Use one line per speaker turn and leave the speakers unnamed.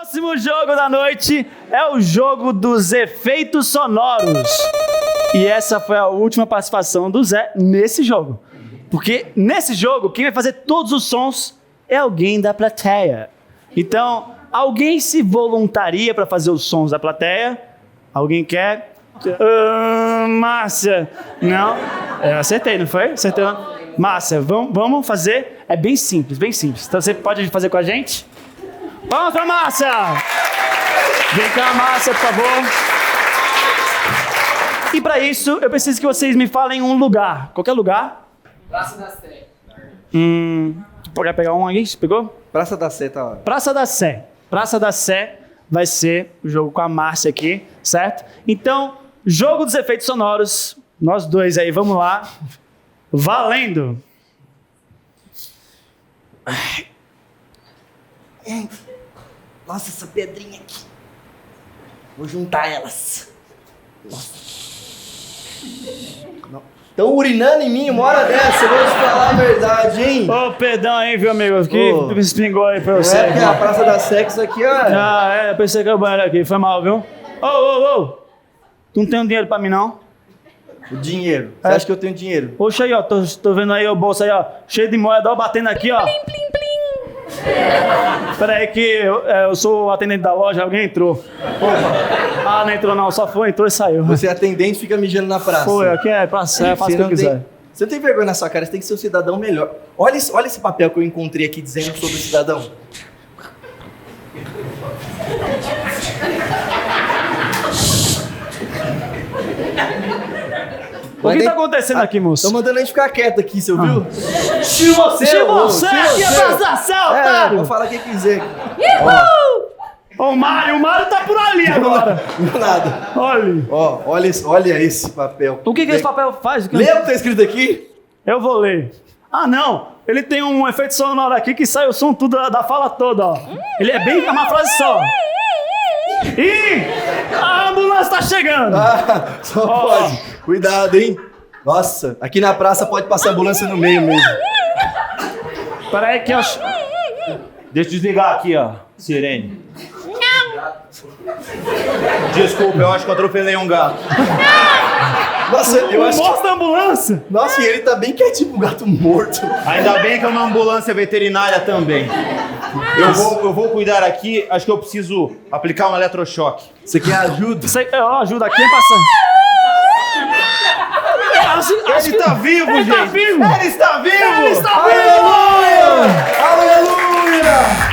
próximo jogo da noite é o jogo dos efeitos sonoros. E essa foi a última participação do Zé nesse jogo. Porque nesse jogo, quem vai fazer todos os sons é alguém da plateia. Então, alguém se voluntaria para fazer os sons da plateia? Alguém quer? Márcia. Não? Eu acertei, não foi? Acertei. Márcia, vamos fazer. É bem simples, bem simples. Então você pode fazer com a gente? Vamos pra Márcia! Vem cá, Márcia, por favor. E para isso, eu preciso que vocês me falem um lugar. Qualquer lugar?
Praça da Sé.
Pode pegar um aí? Você pegou?
Praça da Sé, tá lá.
Praça da Sé. Praça da Sé vai ser o jogo com a Márcia aqui, certo? Então, jogo dos efeitos sonoros. Nós dois aí, vamos lá. Valendo!
Nossa, essa pedrinha aqui. Vou juntar elas. Estão urinando em mim uma hora dessa, eu vou te falar a verdade, hein?
Ô, perdão aí, viu, amigo? Que
Ô.
espingou aí pra
Não
você.
é porque a Praça da Sexo aqui, ó.
Eu pensei que era o banheiro aqui. Foi mal, viu? Ô. Tu não tem um dinheiro pra mim, não?
O dinheiro. Você acha que eu tenho dinheiro?
Poxa aí, ó. Tô vendo aí o bolso aí, ó. Cheio de moeda, ó, batendo aqui, ó. Pera aí que eu sou o atendente da loja, alguém entrou. Opa. Não entrou não, só foi, entrou e saiu.
Você é atendente e fica mijando na praça.
Foi, aqui é praça, faço o que eu quiser.
Você não tem vergonha na sua cara, você tem que ser um cidadão melhor. Olha esse papel que eu encontrei aqui dizendo sobre o cidadão.
O que tá acontecendo aqui, moço?
Tô mandando a gente ficar quieto aqui, você ouviu?
Se você aqui é Praça da Sé, otário!
Vou falar o que quiser.
Ó, o Mário tá por ali agora.
Não nada.
Olha.
Ó, olha esse papel.
O que esse papel faz?
Lê o que tá escrito aqui?
Eu vou ler. Não. Ele tem um efeito sonoro aqui que sai o som tudo da fala toda, ó. Ele é bem uma frase só. Ih! A ambulância tá chegando!
Só pode. Cuidado, hein? Nossa, aqui na praça pode passar ambulância no meio mesmo.
Pera aí que eu...
Deixa eu desligar aqui, ó. Sirene. Desculpa, eu acho que eu atropelei um gato.
Nossa, eu acho que...
Mostra a ambulância!
Nossa, e ele tá bem quietinho pro gato morto.
Ainda bem que é uma ambulância veterinária também. Eu vou cuidar aqui, acho que eu preciso aplicar um eletrochoque.
Você quer ajuda?
Ajuda aqui, passando.
Ele tá vivo, gente!
Tá vivo!
Ele está vivo!
Ele está vivo!
Aleluia! Aleluia!